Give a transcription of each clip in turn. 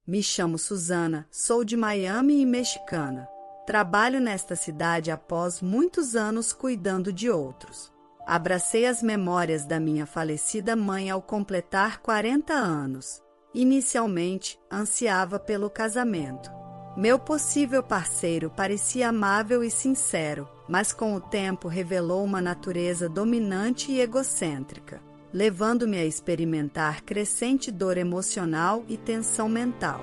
Me chamo Susana, sou de Miami e mexicana. Trabalho nesta cidade após muitos anos cuidando de outros. Abracei as memórias da minha falecida mãe ao completar 40 anos. Inicialmente, ansiava pelo casamento. Meu possível parceiro parecia amável e sincero, mas com o tempo revelou uma natureza dominante e egocêntrica, levando-me a experimentar crescente dor emocional e tensão mental.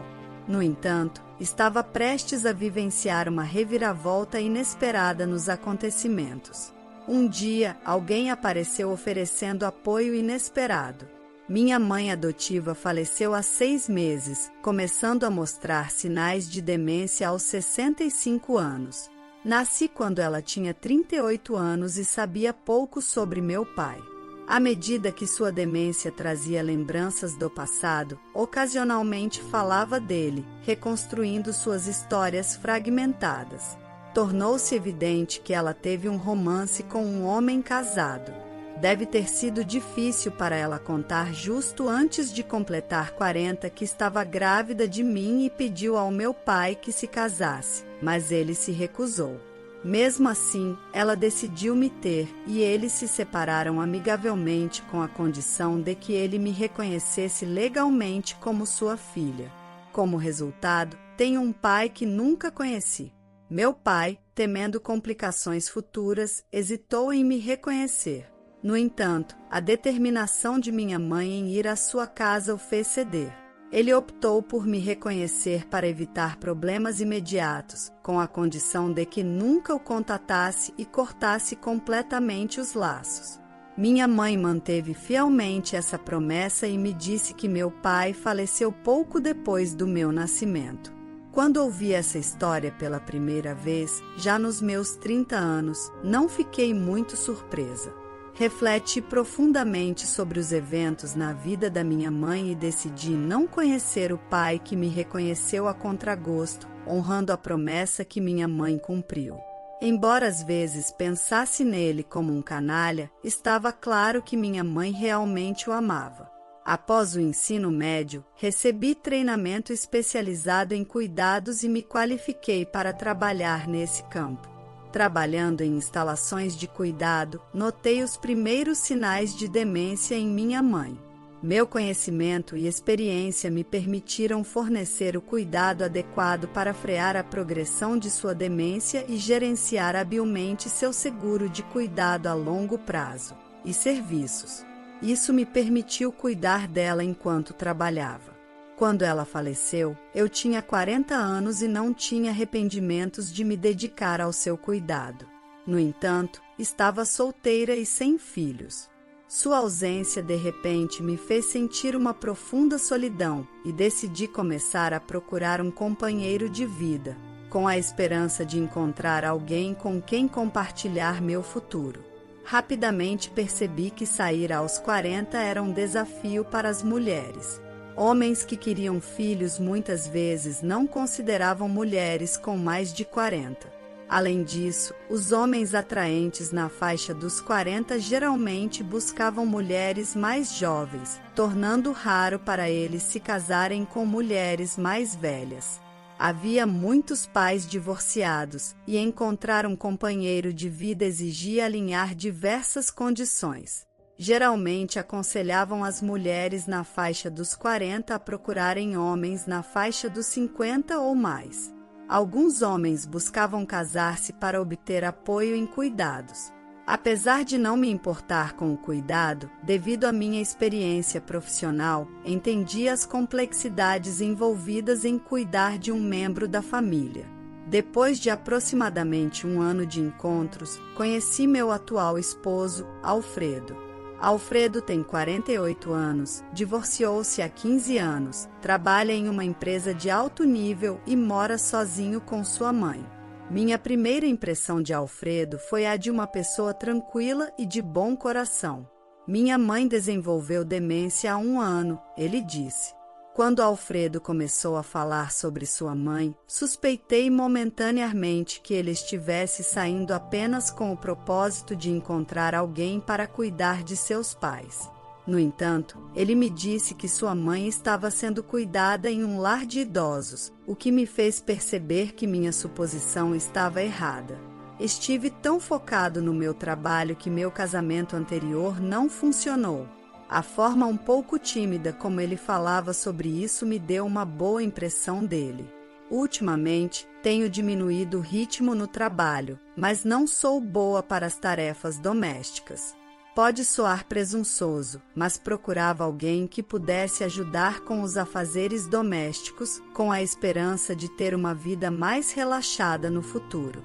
No entanto, estava prestes a vivenciar uma reviravolta inesperada nos acontecimentos. Um dia, alguém apareceu oferecendo apoio inesperado. Minha mãe adotiva faleceu há 6 meses, começando a mostrar sinais de demência aos 65 anos. Nasci quando ela tinha 38 anos e sabia pouco sobre meu pai. À medida que sua demência trazia lembranças do passado, ocasionalmente falava dele, reconstruindo suas histórias fragmentadas. Tornou-se evidente que ela teve um romance com um homem casado. Deve ter sido difícil para ela contar justo antes de completar 40 que estava grávida de mim e pediu ao meu pai que se casasse, mas ele se recusou. Mesmo assim, ela decidiu me ter e eles se separaram amigavelmente com a condição de que ele me reconhecesse legalmente como sua filha. Como resultado, tenho um pai que nunca conheci. Meu pai, temendo complicações futuras, hesitou em me reconhecer. No entanto, a determinação de minha mãe em ir à sua casa o fez ceder. Ele optou por me reconhecer para evitar problemas imediatos, com a condição de que nunca o contatasse e cortasse completamente os laços. Minha mãe manteve fielmente essa promessa e me disse que meu pai faleceu pouco depois do meu nascimento. Quando ouvi essa história pela primeira vez, já nos meus 30 anos, não fiquei muito surpresa. Refleti profundamente sobre os eventos na vida da minha mãe e decidi não conhecer o pai que me reconheceu a contragosto, honrando a promessa que minha mãe cumpriu. Embora às vezes pensasse nele como um canalha, estava claro que minha mãe realmente o amava. Após o ensino médio, recebi treinamento especializado em cuidados e me qualifiquei para trabalhar nesse campo. Trabalhando em instalações de cuidado, notei os primeiros sinais de demência em minha mãe. Meu conhecimento e experiência me permitiram fornecer o cuidado adequado para frear a progressão de sua demência e gerenciar habilmente seu seguro de cuidado a longo prazo e serviços. Isso me permitiu cuidar dela enquanto trabalhava. Quando ela faleceu, eu tinha 40 anos e não tinha arrependimentos de me dedicar ao seu cuidado. No entanto, estava solteira e sem filhos. Sua ausência de repente me fez sentir uma profunda solidão e decidi começar a procurar um companheiro de vida, com a esperança de encontrar alguém com quem compartilhar meu futuro. Rapidamente percebi que sair aos 40 era um desafio para as mulheres. Homens que queriam filhos muitas vezes não consideravam mulheres com mais de 40. Além disso, os homens atraentes na faixa dos 40 geralmente buscavam mulheres mais jovens, tornando raro para eles se casarem com mulheres mais velhas. Havia muitos pais divorciados e encontrar um companheiro de vida exigia alinhar diversas condições. Geralmente aconselhavam as mulheres na faixa dos 40 a procurarem homens na faixa dos 50 ou mais. Alguns homens buscavam casar-se para obter apoio em cuidados. Apesar de não me importar com o cuidado, devido à minha experiência profissional, entendi as complexidades envolvidas em cuidar de um membro da família. Depois de aproximadamente 1 ano de encontros, conheci meu atual esposo, Alfredo. Alfredo tem 48 anos, divorciou-se há 15 anos, trabalha em uma empresa de alto nível e mora sozinho com sua mãe. Minha primeira impressão de Alfredo foi a de uma pessoa tranquila e de bom coração. Minha mãe desenvolveu demência há 1 ano, ele disse. Quando Alfredo começou a falar sobre sua mãe, suspeitei momentaneamente que ele estivesse saindo apenas com o propósito de encontrar alguém para cuidar de seus pais. No entanto, ele me disse que sua mãe estava sendo cuidada em um lar de idosos, o que me fez perceber que minha suposição estava errada. Estive tão focado no meu trabalho que meu casamento anterior não funcionou. A forma um pouco tímida como ele falava sobre isso me deu uma boa impressão dele. Ultimamente, tenho diminuído o ritmo no trabalho, mas não sou boa para as tarefas domésticas. Pode soar presunçoso, mas procurava alguém que pudesse ajudar com os afazeres domésticos, com a esperança de ter uma vida mais relaxada no futuro.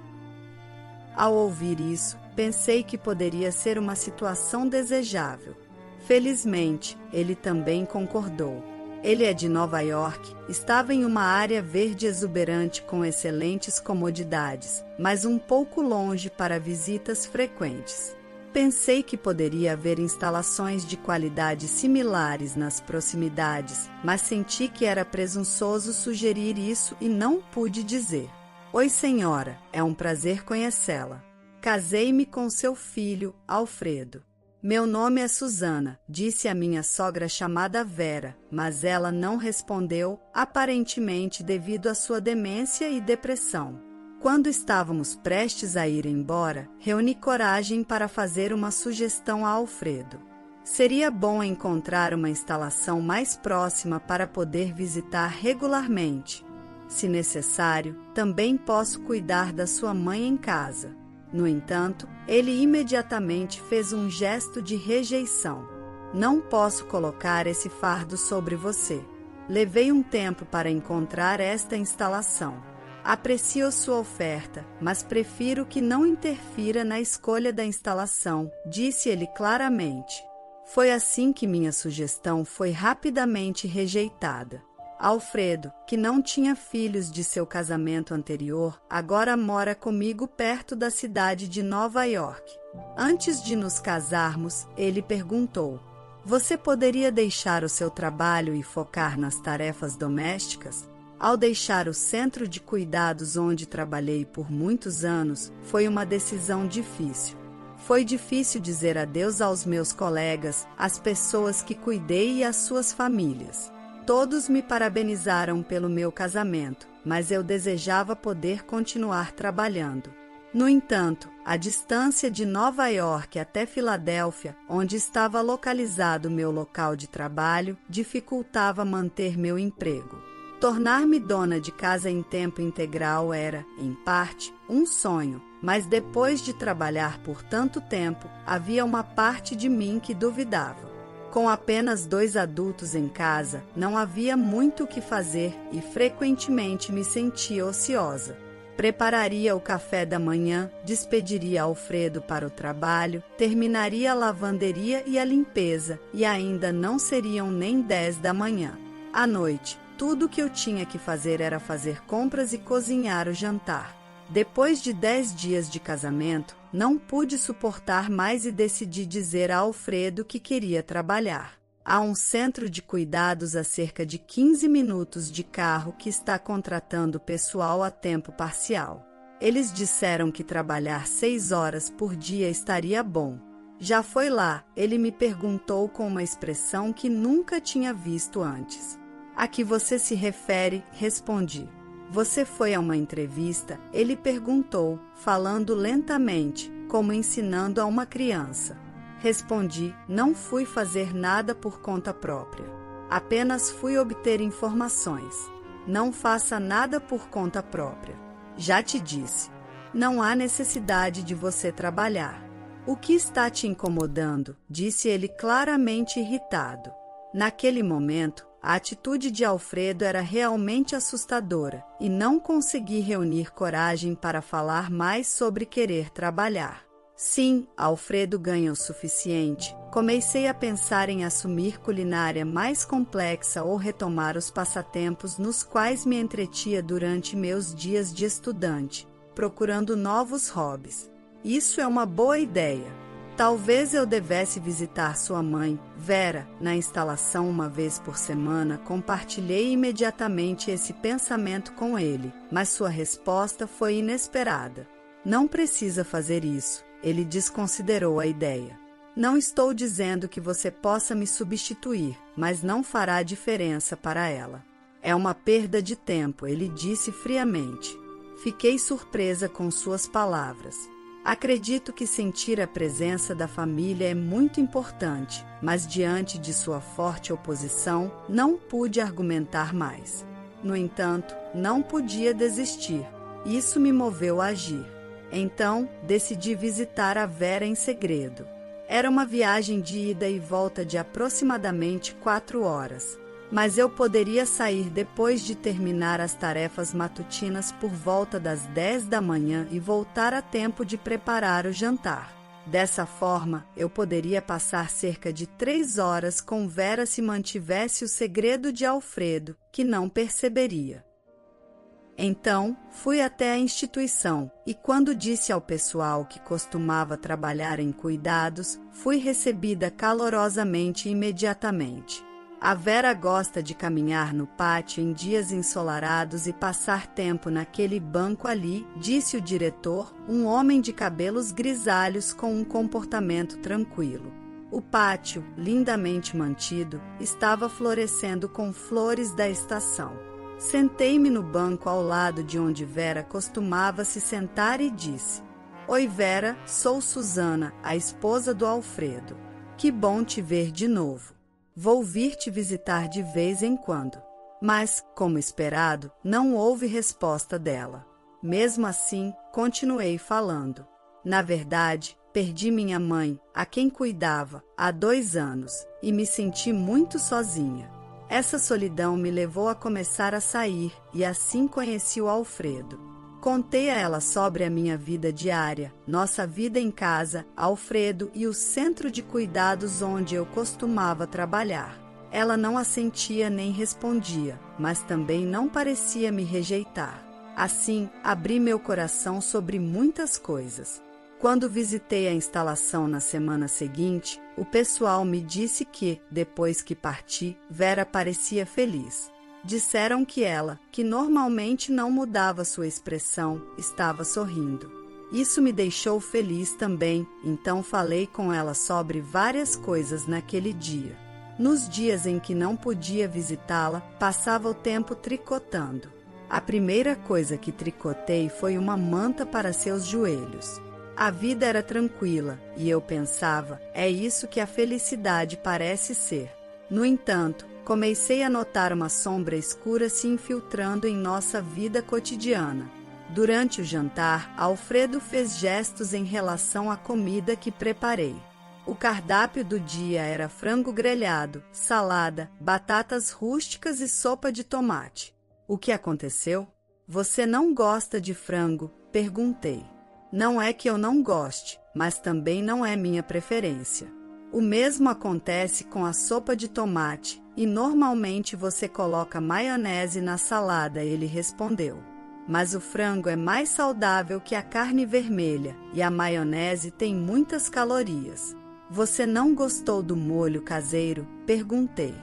Ao ouvir isso, pensei que poderia ser uma situação desejável. Felizmente, ele também concordou. Ele é de Nova York, estava em uma área verde exuberante com excelentes comodidades, mas um pouco longe para visitas frequentes. Pensei que poderia haver instalações de qualidade similares nas proximidades, mas senti que era presunçoso sugerir isso e não pude dizer. Oi, senhora, é um prazer conhecê-la. Casei-me com seu filho, Alfredo. Meu nome é Susana, disse a minha sogra chamada Vera, mas ela não respondeu, aparentemente devido à sua demência e depressão. Quando estávamos prestes a ir embora, reuni coragem para fazer uma sugestão a Alfredo. Seria bom encontrar uma instalação mais próxima para poder visitar regularmente. Se necessário, também posso cuidar da sua mãe em casa. No entanto, ele imediatamente fez um gesto de rejeição. Não posso colocar esse fardo sobre você. Levei um tempo para encontrar esta instalação. Aprecio sua oferta, mas prefiro que não interfira na escolha da instalação, disse ele claramente. Foi assim que minha sugestão foi rapidamente rejeitada. Alfredo, que não tinha filhos de seu casamento anterior, agora mora comigo perto da cidade de Nova York. Antes de nos casarmos, ele perguntou: "Você poderia deixar o seu trabalho e focar nas tarefas domésticas?" Ao deixar o centro de cuidados onde trabalhei por muitos anos, foi uma decisão difícil. Foi difícil dizer adeus aos meus colegas, às pessoas que cuidei e às suas famílias. Todos me parabenizaram pelo meu casamento, mas eu desejava poder continuar trabalhando. No entanto, a distância de Nova York até Filadélfia, onde estava localizado meu local de trabalho, dificultava manter meu emprego. Tornar-me dona de casa em tempo integral era, em parte, um sonho, mas depois de trabalhar por tanto tempo, havia uma parte de mim que duvidava. Com apenas 2 adultos em casa, não havia muito o que fazer e frequentemente me sentia ociosa. Prepararia o café da manhã, despediria Alfredo para o trabalho, terminaria a lavanderia e a limpeza, e ainda não seriam nem 10 da manhã. À noite, tudo o que eu tinha que fazer era fazer compras e cozinhar o jantar. Depois de 10 dias de casamento, não pude suportar mais e decidi dizer a Alfredo que queria trabalhar. Há um centro de cuidados a cerca de 15 minutos de carro que está contratando pessoal a tempo parcial. Eles disseram que trabalhar 6 horas por dia estaria bom. Já foi lá, ele me perguntou com uma expressão que nunca tinha visto antes. A que você se refere? Respondi. Você foi a uma entrevista? Ele perguntou, falando lentamente, como ensinando a uma criança. Respondi, não fui fazer nada por conta própria. Apenas fui obter informações. Não faça nada por conta própria. Já te disse. Não há necessidade de você trabalhar. O que está te incomodando? Disse ele claramente irritado. Naquele momento, a atitude de Alfredo era realmente assustadora e não consegui reunir coragem para falar mais sobre querer trabalhar. Sim, Alfredo ganha o suficiente. Comecei a pensar em assumir culinária mais complexa ou retomar os passatempos nos quais me entretia durante meus dias de estudante, procurando novos hobbies. Isso é uma boa ideia. Talvez eu devesse visitar sua mãe, Vera, na instalação uma vez por semana. Compartilhei imediatamente esse pensamento com ele, mas sua resposta foi inesperada. Não precisa fazer isso, ele desconsiderou a ideia. Não estou dizendo que você possa me substituir, mas não fará diferença para ela. É uma perda de tempo, ele disse friamente. Fiquei surpresa com suas palavras. Acredito que sentir a presença da família é muito importante, mas diante de sua forte oposição, não pude argumentar mais. No entanto, não podia desistir. Isso me moveu a agir. Então, decidi visitar a Vera em segredo. Era uma viagem de ida e volta de aproximadamente 4 horas. Mas eu poderia sair depois de terminar as tarefas matutinas por volta das 10 da manhã e voltar a tempo de preparar o jantar. Dessa forma, eu poderia passar cerca de 3 horas com Vera se mantivesse o segredo de Alfredo, que não perceberia. Então, fui até a instituição e quando disse ao pessoal que costumava trabalhar em cuidados, fui recebida calorosamente imediatamente. A Vera gosta de caminhar no pátio em dias ensolarados e passar tempo naquele banco ali, disse o diretor, um homem de cabelos grisalhos com um comportamento tranquilo. O pátio, lindamente mantido, estava florescendo com flores da estação. Sentei-me no banco ao lado de onde Vera costumava se sentar e disse: Oi Vera, sou Susana, a esposa do Alfredo. Que bom te ver de novo. Vou vir te visitar de vez em quando. Mas, como esperado, não houve resposta dela. Mesmo assim, continuei falando. Na verdade, perdi minha mãe, a quem cuidava, há 2 anos, e me senti muito sozinha. Essa solidão me levou a começar a sair, e assim conheci o Alfredo. Contei a ela sobre a minha vida diária, nossa vida em casa, Alfredo e o centro de cuidados onde eu costumava trabalhar. Ela não assentia nem respondia, mas também não parecia me rejeitar. Assim, abri meu coração sobre muitas coisas. Quando visitei a instalação na semana seguinte, o pessoal me disse que, depois que parti, Vera parecia feliz. Disseram que ela, que normalmente não mudava sua expressão, estava sorrindo. Isso me deixou feliz também, então falei com ela sobre várias coisas naquele dia. Nos dias em que não podia visitá-la, passava o tempo tricotando. A primeira coisa que tricotei foi uma manta para seus joelhos. A vida era tranquila, e eu pensava, é isso que a felicidade parece ser. No entanto, comecei a notar uma sombra escura se infiltrando em nossa vida cotidiana. Durante o jantar, Alfredo fez gestos em relação à comida que preparei. O cardápio do dia era frango grelhado, salada, batatas rústicas e sopa de tomate. O que aconteceu? Você não gosta de frango? Perguntei. Não é que eu não goste, mas também não é minha preferência. O mesmo acontece com a sopa de tomate, e normalmente você coloca maionese na salada, ele respondeu. Mas o frango é mais saudável que a carne vermelha, e a maionese tem muitas calorias. Você não gostou do molho caseiro? Perguntei.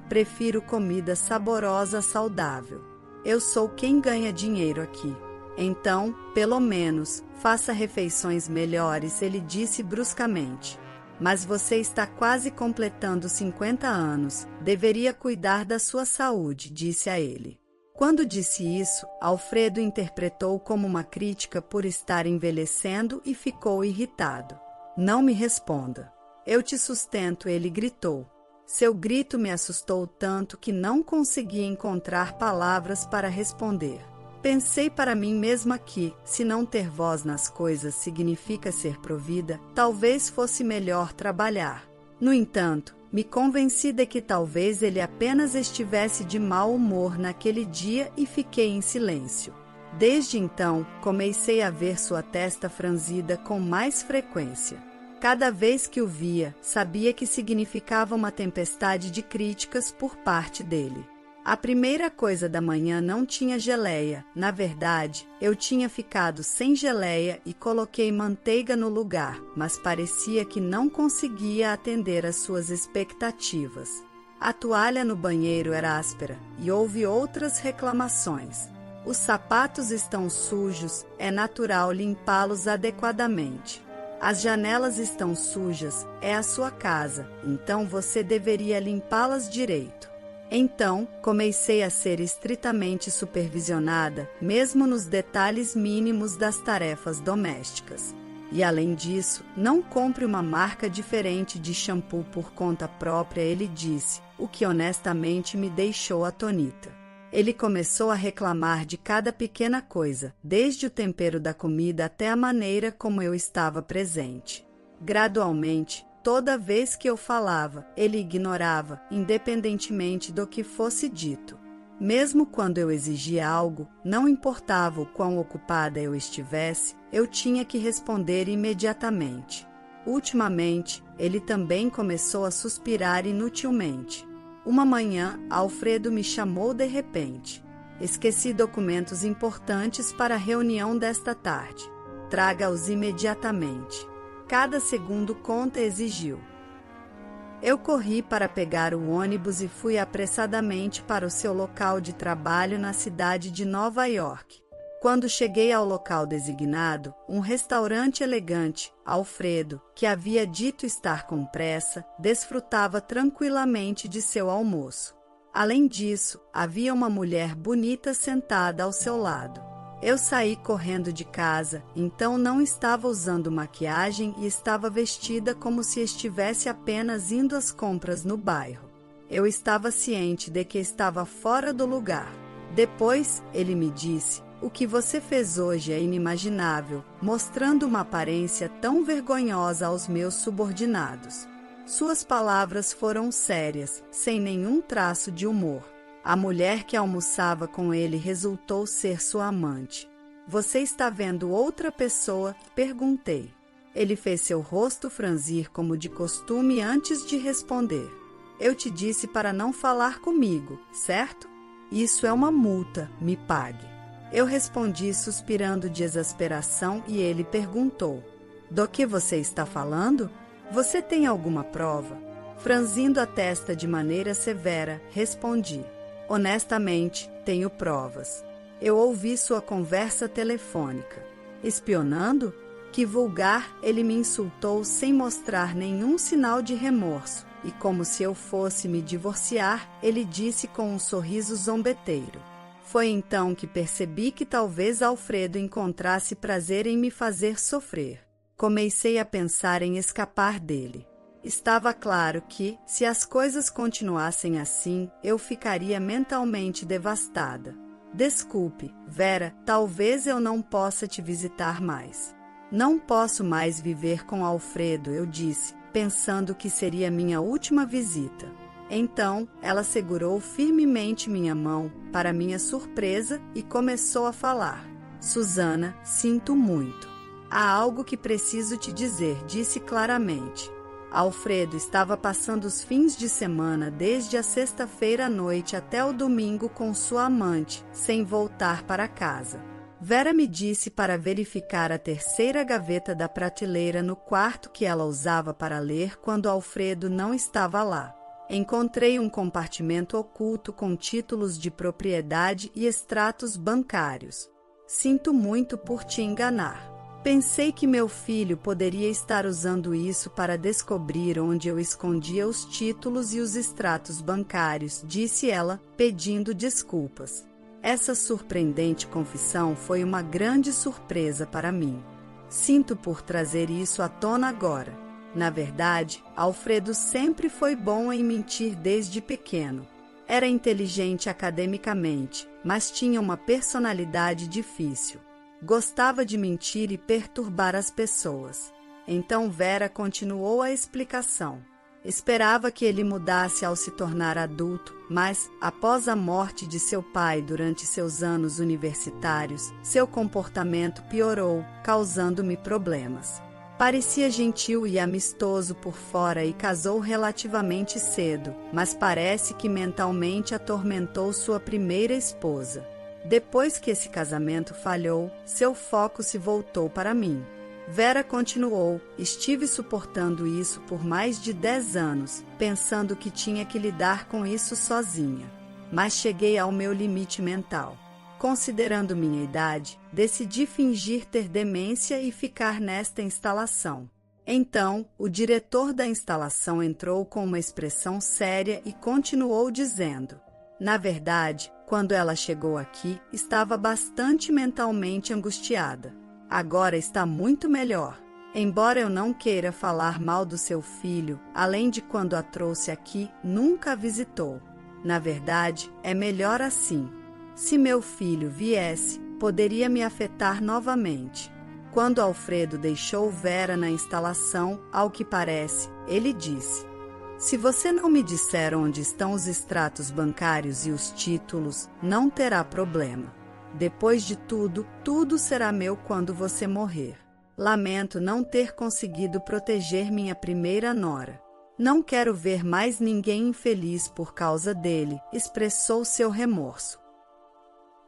Prefiro comida saborosa saudável. Eu sou quem ganha dinheiro aqui. Então, pelo menos, faça refeições melhores, ele disse bruscamente. Mas você está quase completando 50 anos, deveria cuidar da sua saúde, disse a ele. Quando disse isso, Alfredo interpretou como uma crítica por estar envelhecendo e ficou irritado. Não me responda. Eu te sustento, ele gritou. Seu grito me assustou tanto que não consegui encontrar palavras para responder. Pensei para mim mesma que, se não ter voz nas coisas significa ser provida, talvez fosse melhor trabalhar. No entanto, me convenci de que talvez ele apenas estivesse de mau humor naquele dia e fiquei em silêncio. Desde então, comecei a ver sua testa franzida com mais frequência. Cada vez que o via, sabia que significava uma tempestade de críticas por parte dele. A primeira coisa da manhã não tinha geleia. Na verdade, eu tinha ficado sem geleia e coloquei manteiga no lugar, mas parecia que não conseguia atender às suas expectativas. A toalha no banheiro era áspera e houve outras reclamações. Os sapatos estão sujos, é natural limpá-los adequadamente. As janelas estão sujas, é a sua casa, então você deveria limpá-las direito. Então, comecei a ser estritamente supervisionada, mesmo nos detalhes mínimos das tarefas domésticas. E além disso, não compre uma marca diferente de shampoo por conta própria, ele disse, o que honestamente me deixou atônita. Ele começou a reclamar de cada pequena coisa, desde o tempero da comida até a maneira como eu estava presente. Gradualmente, toda vez que eu falava, ele ignorava, independentemente do que fosse dito. Mesmo quando eu exigia algo, não importava o quão ocupada eu estivesse, eu tinha que responder imediatamente. Ultimamente, ele também começou a suspirar inutilmente. Uma manhã, Alfredo me chamou de repente. Esqueci documentos importantes para a reunião desta tarde. Traga-os imediatamente. Cada segundo conta, exigiu. Eu corri para pegar o ônibus e fui apressadamente para o seu local de trabalho na cidade de Nova York. Quando cheguei ao local designado, um restaurante elegante, Alfredo, que havia dito estar com pressa, desfrutava tranquilamente de seu almoço. Além disso, havia uma mulher bonita sentada ao seu lado. Eu saí correndo de casa, então não estava usando maquiagem e estava vestida como se estivesse apenas indo às compras no bairro. Eu estava ciente de que estava fora do lugar. Depois, ele me disse, o que você fez hoje é inimaginável, mostrando uma aparência tão vergonhosa aos meus subordinados. Suas palavras foram sérias, sem nenhum traço de humor. A mulher que almoçava com ele resultou ser sua amante. Você está vendo outra pessoa? Perguntei. Ele fez seu rosto franzir como de costume antes de responder. Eu te disse para não falar comigo, certo? Isso é uma multa, me pague. Eu respondi suspirando de exasperação e ele perguntou. Do que você está falando? Você tem alguma prova? Franzindo a testa de maneira severa, respondi. Honestamente, tenho provas. Eu ouvi sua conversa telefônica. Espionando? Que vulgar, ele me insultou sem mostrar nenhum sinal de remorso, e como se eu fosse me divorciar, ele disse com um sorriso zombeteiro. Foi então que percebi que talvez Alfredo encontrasse prazer em me fazer sofrer. Comecei a pensar em escapar dele. Estava claro que, se as coisas continuassem assim, eu ficaria mentalmente devastada. Desculpe, Vera, talvez eu não possa te visitar mais. Não posso mais viver com Alfredo, eu disse, pensando que seria minha última visita. Então, ela segurou firmemente minha mão, para minha surpresa, e começou a falar. Susana, sinto muito. Há algo que preciso te dizer, disse claramente. Alfredo estava passando os fins de semana desde a sexta-feira à noite até o domingo com sua amante, sem voltar para casa. Vera me disse para verificar a terceira gaveta da prateleira no quarto que ela usava para ler quando Alfredo não estava lá. Encontrei um compartimento oculto com títulos de propriedade e extratos bancários. Sinto muito por te enganar. Pensei que meu filho poderia estar usando isso para descobrir onde eu escondia os títulos e os extratos bancários, disse ela, pedindo desculpas. Essa surpreendente confissão foi uma grande surpresa para mim. Sinto por trazer isso à tona agora. Na verdade, Alfredo sempre foi bom em mentir desde pequeno. Era inteligente academicamente, mas tinha uma personalidade difícil. Gostava de mentir e perturbar as pessoas. Então Vera continuou a explicação. Esperava que ele mudasse ao se tornar adulto, mas, após a morte de seu pai durante seus anos universitários, seu comportamento piorou, causando-me problemas. Parecia gentil e amistoso por fora e casou relativamente cedo, mas parece que mentalmente atormentou sua primeira esposa. Depois que esse casamento falhou, seu foco se voltou para mim. Vera continuou, estive suportando isso por mais de 10 anos, pensando que tinha que lidar com isso sozinha. Mas cheguei ao meu limite mental. Considerando minha idade, decidi fingir ter demência e ficar nesta instalação. Então, o diretor da instalação entrou com uma expressão séria e continuou dizendo: na verdade, quando ela chegou aqui, estava bastante mentalmente angustiada. Agora está muito melhor. Embora eu não queira falar mal do seu filho, além de quando a trouxe aqui, nunca a visitou. Na verdade, é melhor assim. Se meu filho viesse, poderia me afetar novamente. Quando Alfredo deixou Vera na instalação, ao que parece, ele disse: se você não me disser onde estão os extratos bancários e os títulos, não terá problema. Depois de tudo, tudo será meu quando você morrer. Lamento não ter conseguido proteger minha primeira nora. Não quero ver mais ninguém infeliz por causa dele, expressou seu remorso.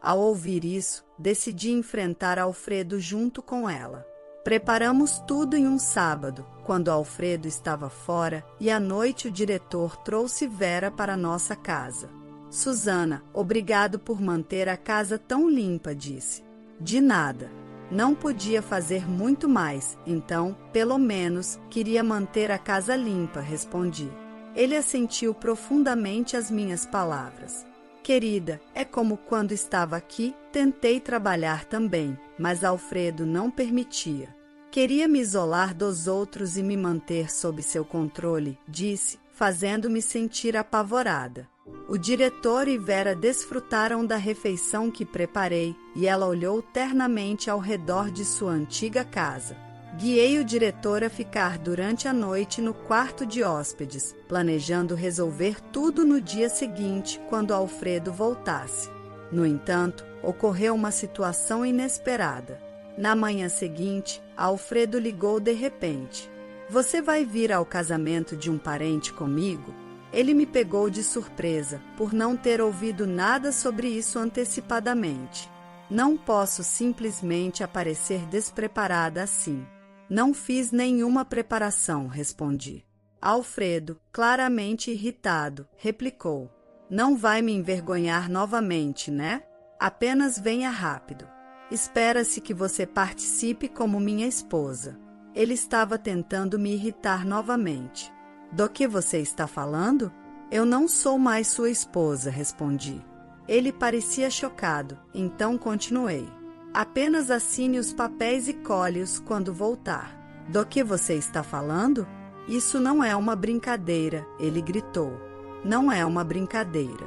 Ao ouvir isso, decidi enfrentar Alfredo junto com ela. Preparamos tudo em um sábado, quando Alfredo estava fora, e à noite o diretor trouxe Vera para nossa casa. Susana, obrigado por manter a casa tão limpa, disse. De nada. Não podia fazer muito mais, então, pelo menos, queria manter a casa limpa, respondi. Ele assentiu profundamente às minhas palavras. Querida, é como quando estava aqui, tentei trabalhar também, mas Alfredo não permitia. Queria me isolar dos outros e me manter sob seu controle, disse, fazendo-me sentir apavorada. O diretor e Vera desfrutaram da refeição que preparei e ela olhou ternamente ao redor de sua antiga casa. Guiei o diretor a ficar durante a noite no quarto de hóspedes, planejando resolver tudo no dia seguinte, quando Alfredo voltasse. No entanto, ocorreu uma situação inesperada. Na manhã seguinte, Alfredo ligou de repente. Você vai vir ao casamento de um parente comigo? Ele me pegou de surpresa, por não ter ouvido nada sobre isso antecipadamente. Não posso simplesmente aparecer despreparada assim. Não fiz nenhuma preparação, respondi. Alfredo, claramente irritado, replicou. Não vai me envergonhar novamente, né? Apenas venha rápido. Espera-se que você participe como minha esposa. Ele estava tentando me irritar novamente. Do que você está falando? Eu não sou mais sua esposa, respondi. Ele parecia chocado, então continuei. Apenas assine os papéis e colhe-os quando voltar. Do que você está falando? Isso não é uma brincadeira, ele gritou. Não é uma brincadeira.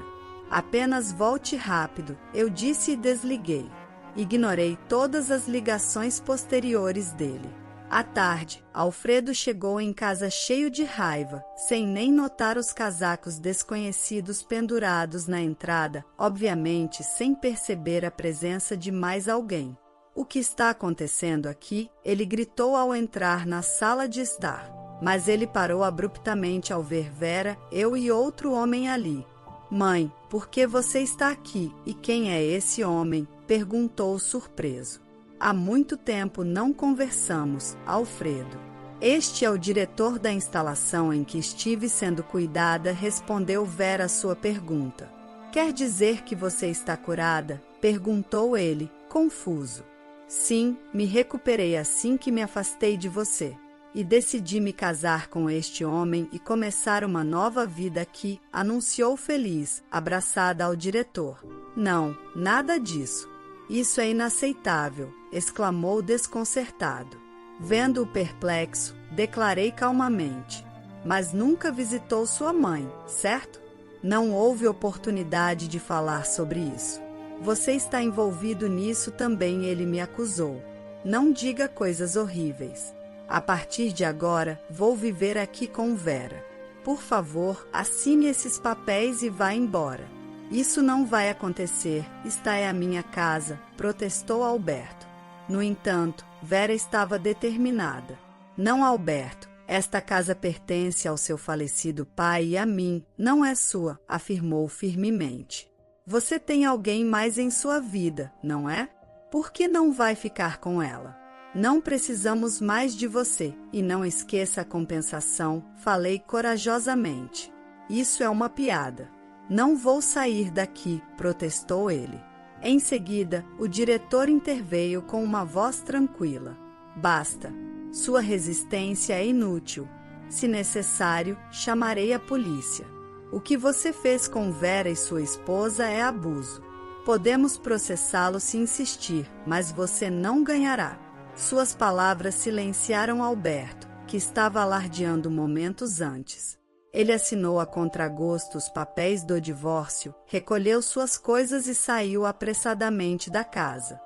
Apenas volte rápido, eu disse e desliguei. Ignorei todas as ligações posteriores dele. À tarde, Alfredo chegou em casa cheio de raiva, sem nem notar os casacos desconhecidos pendurados na entrada, obviamente sem perceber a presença de mais alguém. O que está acontecendo aqui? Ele gritou ao entrar na sala de estar. Mas ele parou abruptamente ao ver Vera, eu e outro homem ali. Mãe, por que você está aqui? E quem é esse homem? Perguntou surpreso. Há muito tempo não conversamos, Alfredo. Este é o diretor da instalação em que estive sendo cuidada, respondeu Vera sua pergunta. Quer dizer que você está curada? Perguntou ele, confuso. Sim, me recuperei assim que me afastei de você. E decidi me casar com este homem e começar uma nova vida aqui, anunciou feliz, abraçada ao diretor. Não, nada disso. Isso é inaceitável, exclamou desconcertado. Vendo-o perplexo, declarei calmamente. Mas nunca visitou sua mãe, certo? Não houve oportunidade de falar sobre isso. Você está envolvido nisso também, ele me acusou. Não diga coisas horríveis. A partir de agora, vou viver aqui com Vera. Por favor, assine esses papéis e vá embora. Isso não vai acontecer, esta é a minha casa, protestou Alberto. No entanto, Vera estava determinada. Não, Alberto, esta casa pertence ao seu falecido pai e a mim, não é sua, afirmou firmemente. Você tem alguém mais em sua vida, não é? Por que não vai ficar com ela? Não precisamos mais de você, e não esqueça a compensação, falei corajosamente. Isso é uma piada. Não vou sair daqui, protestou ele. Em seguida, o diretor interveio com uma voz tranquila. Basta. Sua resistência é inútil. Se necessário, chamarei a polícia. O que você fez com Vera e sua esposa é abuso. Podemos processá-lo se insistir, mas você não ganhará. Suas palavras silenciaram Alberto, que estava alardeando momentos antes. Ele assinou a contragosto os papéis do divórcio, recolheu suas coisas e saiu apressadamente da casa.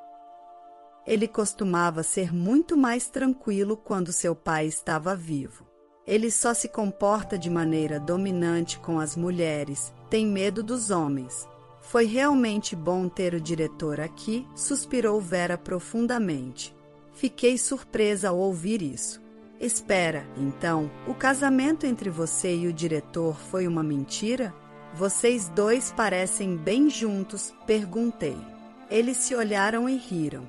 Ele costumava ser muito mais tranquilo quando seu pai estava vivo. Ele só se comporta de maneira dominante com as mulheres, tem medo dos homens. Foi realmente bom ter o diretor aqui, suspirou Vera profundamente. Fiquei surpresa ao ouvir isso. Espera, então, o casamento entre você e o diretor foi uma mentira? Vocês dois parecem bem juntos, perguntei. Eles se olharam e riram.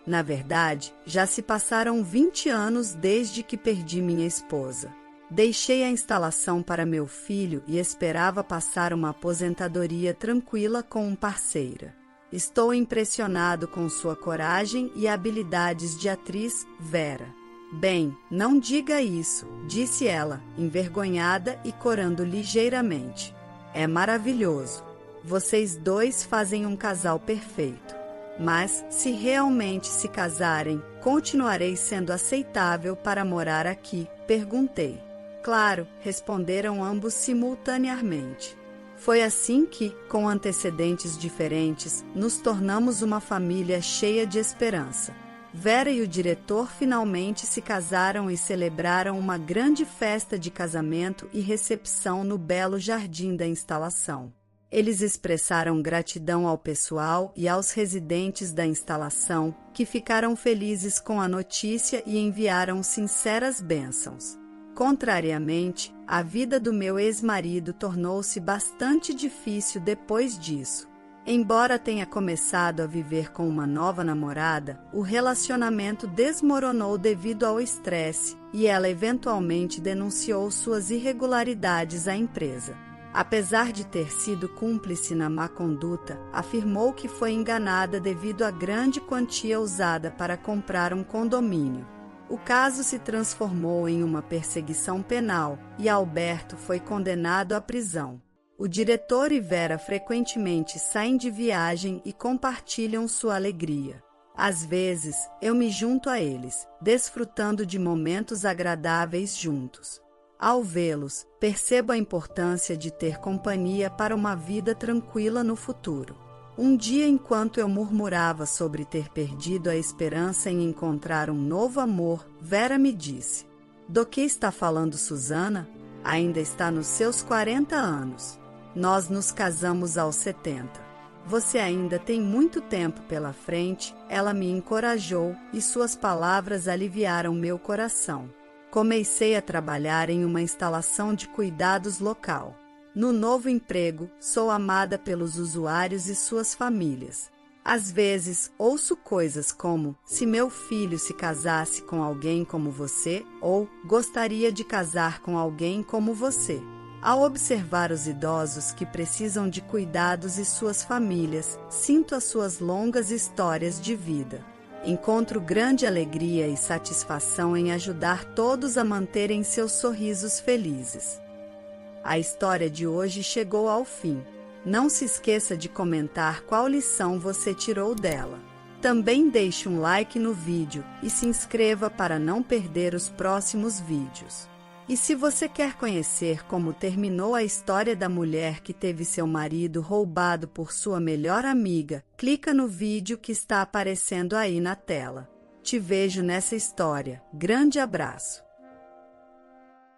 Na verdade, já se passaram 20 anos desde que perdi minha esposa. Deixei a instalação para meu filho e esperava passar uma aposentadoria tranquila com um parceiro. Estou impressionado com sua coragem e habilidades de atriz, Vera. Bem, não diga isso, disse ela, envergonhada e corando ligeiramente. É maravilhoso. Vocês dois fazem um casal perfeito. Mas, se realmente se casarem, continuarei sendo aceitável para morar aqui? Perguntei. Claro, responderam ambos simultaneamente. Foi assim que, com antecedentes diferentes, nos tornamos uma família cheia de esperança. Vera e o diretor finalmente se casaram e celebraram uma grande festa de casamento e recepção no belo jardim da instalação. Eles expressaram gratidão ao pessoal e aos residentes da instalação, que ficaram felizes com a notícia e enviaram sinceras bênçãos. Contrariamente, a vida do meu ex-marido tornou-se bastante difícil depois disso. Embora tenha começado a viver com uma nova namorada, o relacionamento desmoronou devido ao estresse e ela eventualmente denunciou suas irregularidades à empresa. Apesar de ter sido cúmplice na má conduta, afirmou que foi enganada devido à grande quantia usada para comprar um condomínio. O caso se transformou em uma perseguição penal e Alberto foi condenado à prisão. O diretor e Vera frequentemente saem de viagem e compartilham sua alegria. Às vezes, eu me junto a eles, desfrutando de momentos agradáveis juntos. Ao vê-los, percebo a importância de ter companhia para uma vida tranquila no futuro. Um dia, enquanto eu murmurava sobre ter perdido a esperança em encontrar um novo amor, Vera me disse: "Do que está falando Susana? Ainda está nos seus 40 anos. Nós nos casamos aos 70. Você ainda tem muito tempo pela frente." Ela me encorajou e suas palavras aliviaram meu coração. Comecei a trabalhar em uma instalação de cuidados local. No novo emprego, sou amada pelos usuários e suas famílias. Às vezes, ouço coisas como: "Se meu filho se casasse com alguém como você", ou "Gostaria de casar com alguém como você." Ao observar os idosos que precisam de cuidados e suas famílias, sinto as suas longas histórias de vida. Encontro grande alegria e satisfação em ajudar todos a manterem seus sorrisos felizes. A história de hoje chegou ao fim. Não se esqueça de comentar qual lição você tirou dela. Também deixe um like no vídeo e se inscreva para não perder os próximos vídeos. E se você quer conhecer como terminou a história da mulher que teve seu marido roubado por sua melhor amiga, clica no vídeo que está aparecendo aí na tela. Te vejo nessa história. Grande abraço!